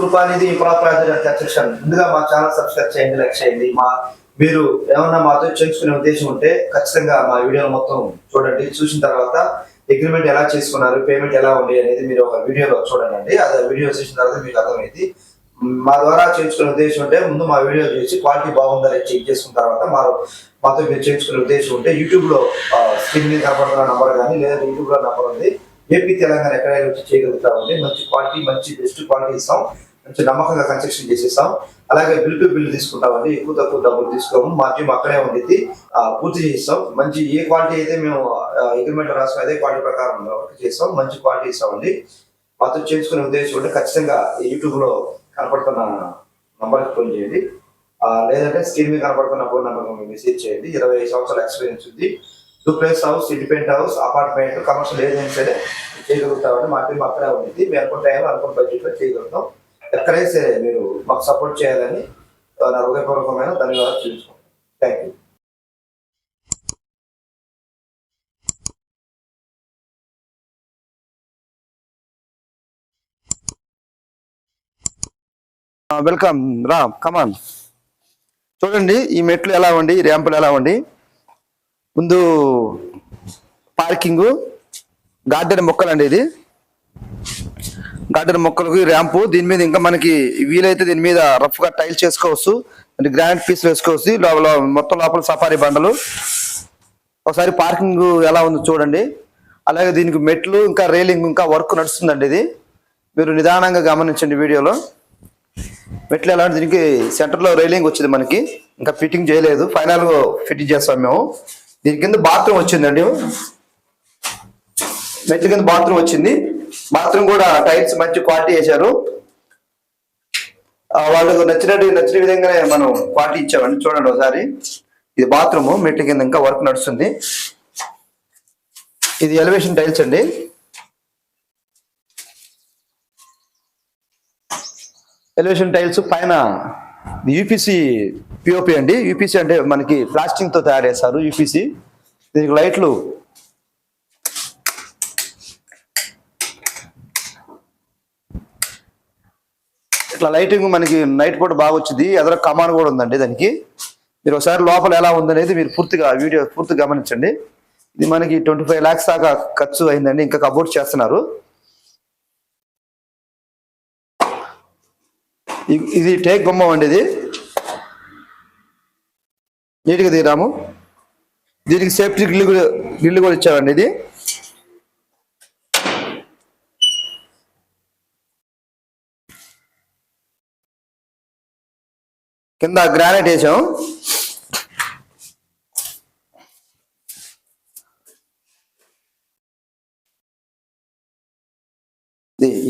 Krupanidhi improper construction ముందుగా మా channel subscribe చేయండి, లైక్ చేయండి. మీరు ఏమన్నా మాతో చేయించుకునే ఉద్దేశం ఉంటే ఖచ్చితంగా మా వీడియోలు మొత్తం చూడండి. చూసిన తర్వాత అగ్రిమెంట్ ఎలా చేసుకున్నారు, పేమెంట్ ఎలా ఉంది అనేది మీరు ఒక వీడియోలో చూడండి. అది వీడియో చూసిన తర్వాత మీకు అర్థమైంది. మా ద్వారా చేయించుకునే ఉద్దేశం ఉంటే ముందు మా వీడియో చేసి క్వాలిటీ బాగుందా లేదా చెక్ చేసుకున్న తర్వాత మాతో మీరు చేయించుకునే ఉద్దేశం ఉంటే యూట్యూబ్ లో స్క్రీన్ మీద కనపడుతున్న నంబర్ కానీ లేదా యూట్యూబ్ లో నంబర్ ఉంది. ఏపీ తెలంగాణ ఎక్కడైనా వచ్చి చేయగలుగుతామండి. మంచి క్వాలిటీ, మంచి బెస్ట్ క్వాలిటీ ఇస్తాం. మంచి నమ్మకంగా కన్స్ట్రక్షన్ చేసేస్తాం. అలాగే బిల్ టు బిల్ తీసుకుంటామండి. ఎక్కువ తక్కువ డబ్బులు తీసుకోము. మా టీం అక్కడే ఉండేది, పూర్తి చేస్తాం. మంచి ఏ క్వాలిటీ అయితే మేము అగ్రిమెంట్ రాసుకుని అదే క్వాలిటీ ప్రకారం వర్క్ చేస్తాం. మంచి క్వాలిటీ ఇస్తామండి. మాతో చేయించుకునే ఉద్దేశం ఉంటే ఖచ్చితంగా యూట్యూబ్ లో కనపడుతున్న నంబర్కి ఫోన్ చేయండి. లేదంటే స్క్రీన్ మీద కనపడుతున్న ఫోన్ నెంబర్ మెసేజ్ చేయండి. 25 సంవత్సరాల ఎక్స్పీరియన్స్ ఉంది. Duplex house, independent house, apartment, commercial agency సరే చేయగలుగుతామండి. మా టీం అక్కడే ఉంది. మేము అనుకున్న టైంలో అనుకున్న బడ్జెట్లో చేయగలుగుతాం. ఎక్కడైనా సరే మీరు మాకు సపోర్ట్ చేయాలని నా హృదయపూర్వకమైన ధన్యవాదాలు తెలుసుకుంటాం. Thank you. వెల్కమ్ రామ్, కమాన్. చూడండి ఈ మెట్లు ఎలా ఉండి, ర్యాంపులు ఎలా ఉండి. ముందు పార్కింగ్, గార్డెన్ మొక్కలండి. ఇది గార్డెన్ మొక్కలకు ర్యాంపు. దీని మీద ఇంకా మనకి వీలైతే దీని మీద రఫ్ గా టైల్స్ చేసుకోవచ్చు, అంటే గ్రాండ్ పీస్ వేసుకోవచ్చు. మొత్తం లోపల సఫారీ బండలు. ఒకసారి పార్కింగ్ ఎలా ఉందో చూడండి. అలాగే దీనికి మెట్లు ఇంకా రైలింగ్ ఇంకా వర్క్ నడుస్తుందండి. ఇది మీరు నిదానంగా గమనించండి వీడియోలో. మెట్లు ఎలా, దీనికి సెంటర్లో రైలింగ్ వచ్చింది, మనకి ఇంకా ఫిట్టింగ్ చేయలేదు. ఫైనల్ గా ఫిట్టింగ్ చేస్తాం మేము. దీని కింద బాత్రూమ్ వచ్చిందండి. మెట్ల కింద బాత్రూమ్ వచ్చింది. బాత్రూమ్ కూడా టైల్స్ మంచి క్వాలిటీ వేశారు. వాళ్ళకు నచ్చిన విధంగానే మనం క్వాలిటీ ఇచ్చామండి. చూడండి ఒకసారి. ఇది బాత్రూమ్, మెట్ల కింద ఇంకా వర్క్ నడుస్తుంది. ఇది ఎలివేషన్ టైల్స్ అండి. ఎలివేషన్ టైల్స్ పైన యూపీసీ పిఓపి అండి. యూపీసీ అంటే మనకి ప్లాస్టింగ్ తో తయారు చేస్తారు యూపీసీ. దీనికి లైట్లు ఇట్లా లైటింగ్ మనకి నైట్ పూట బాగా వచ్చింది. ఎదురు కమాన్ కూడా ఉందండి దానికి. మీరు ఒకసారి లోపల ఎలా ఉందనేది మీరు వీడియో పూర్తిగా గమనించండి. ఇది మనకి 25 lakhs దాకా ఖర్చు అయిందండి. ఇంకా కబోర్డ్ చేస్తున్నారు. ఇది టేక్ బొమ్మ అండి. ఇది నీట్గా తీరాము. దీనికి సేఫ్టీ గ్రిల్ కూడా ఇచ్చామండి. ఇది కింద గ్రానైట్ వేసాం.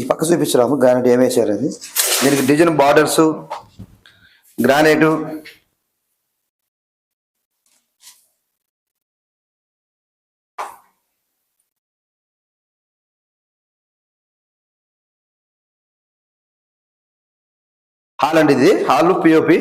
ఈ పక్క చూపించరాము గ్రానైట్ ఏమేసారు అది. దీనికి డిజైన్ బార్డర్స్, గ్రానైట్, హాల్ అండి. ఇది హాల్ పిఓపి.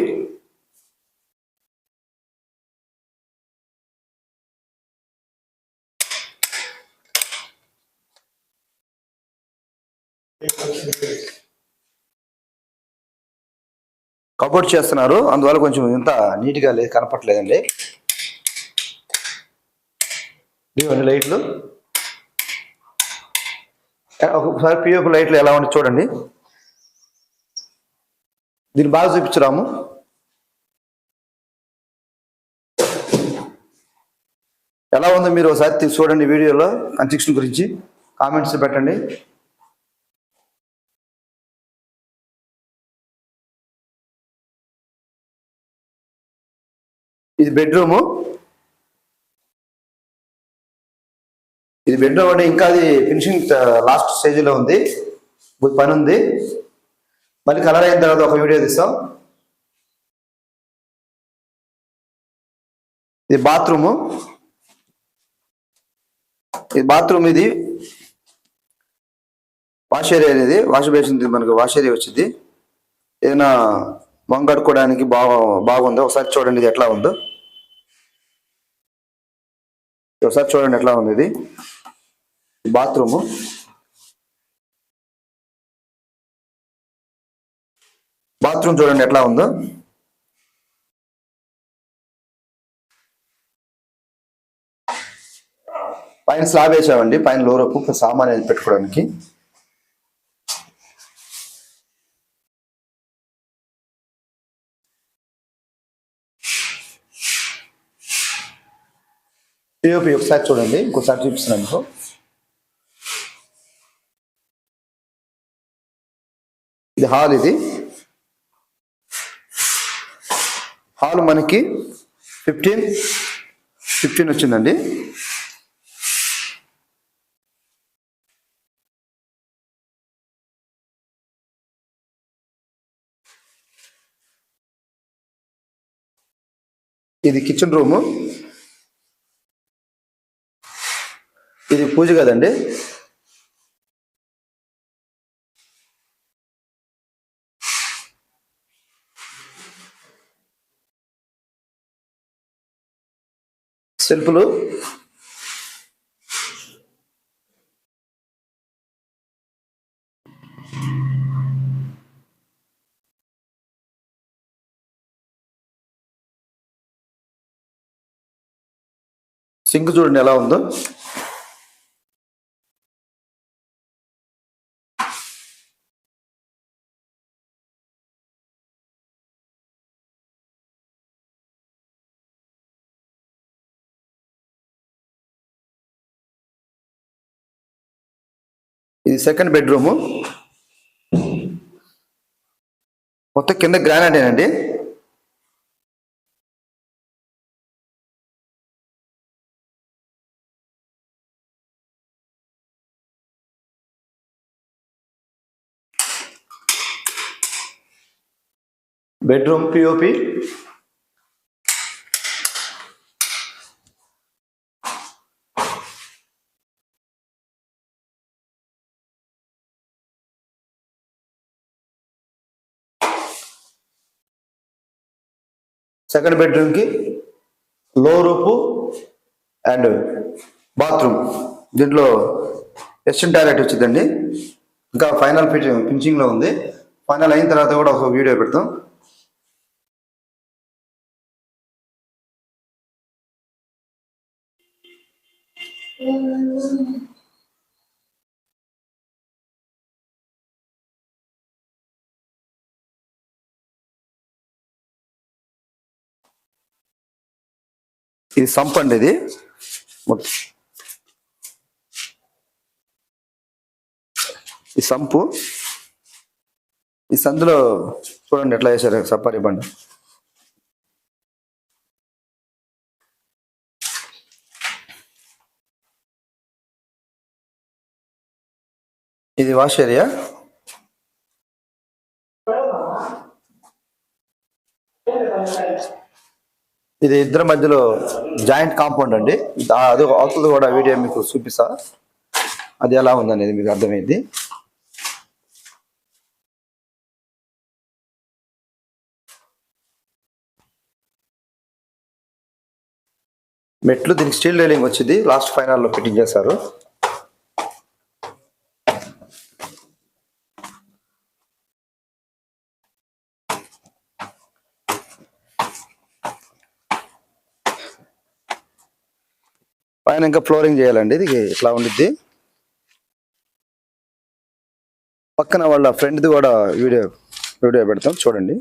కబోర్డ్ చేస్తున్నారు, అందువల్ల కొంచెం ఇంత నీట్గా లేదు, కనపట్లేదండి. ఇవన్నీ లైట్లు. ఒకసారి పిఓపి లైట్లు ఎలా ఉండి చూడండి. దీన్ని బాగా చూపించరాము. ఎలా ఉందో మీరు ఒకసారి చూడండి వీడియోలో. కన్స్ట్రక్షన్ గురించి కామెంట్స్ పెట్టండి. ఇది బెడ్రూము. ఇది బెడ్రూమ్ అంటే ఇంకా అది ఫినిషింగ్ లాస్ట్ స్టేజ్లో ఉంది, పని ఉంది. మళ్ళీ కలర్ అయిన తర్వాత ఒక వీడియో తీస్తాం. ఇది బాత్రూము. ఇది బాత్రూమ్. ఇది వాష్ ఏరియా అనేది. వాష్ బేసిన్ మనకు వాష్ ఏరియా వచ్చింది. ఏదైనా వంగడుకోవడానికి బాగుంది. ఒకసారి చూడండి ఇది ఎట్లా ఉందో. ఒకసారి చూడండి ఎట్లా ఉంది. ఇది బాత్రూము. బాత్రూమ్ చూడండి ఎట్లా ఉందో. పైన స్లాబ్ వేసామండి, పైన లోరపు సామాన్ అనేది పెట్టుకోవడానికి. పిఓపి ఒకసారి చూడండి, ఇంకోసారి చూపిస్తున్నాను మీకు. ఇది హాల్. ఇది హాల్ మనకి 15 వచ్చిందండి. ఇది కిచెన్ రూము, ఇది పూజ గదండి. సెల్ఫ్లు, సింక్ చూడండి ఎలా ఉందో. ఇది సెకండ్ బెడ్రూము, మొత్తం కింద గ్రానైటేనండి. బెడ్రూమ్ పిఓపి, సెకండ్ బెడ్రూమ్ కి లో రూపు అండ్ బాత్రూమ్. దీంట్లో వెస్టర్న్ టాయిలెట్ వచ్చిందండి. ఇంకా ఫైనల్ ఫినిషింగ్ లో ఉంది. ఫైనల్ అయిన తర్వాత కూడా ఒక వీడియో పెడతాం. ఇది సంప్ అండి. ఇది ఈ సంపు, ఈ సందులో చూడండి ఎట్లా వేసారు సపారీ బండ. ఇది వాష్ ఏరియా. ఇది ఇద్దరి మధ్యలో జాయింట్ కాంపౌండ్ అండి. అది అవుతుంది కూడా వీడియో మీకు చూపిస్తా, అది ఎలా ఉందనేది మీకు అర్థమైంది. మెట్లు దీనికి స్టీల్ రైలింగ్ వచ్చింది, లాస్ట్ ఫైనల్లో ఫిట్టింగ్ చేశారు. పైన ఇంకా ఫ్లోరింగ్ చేయాలండి. ఇది ఇట్లా ఉండిద్ది. పక్కన వాళ్ళ ఫ్రెండ్ది కూడా వీడియో పెడతాం చూడండి.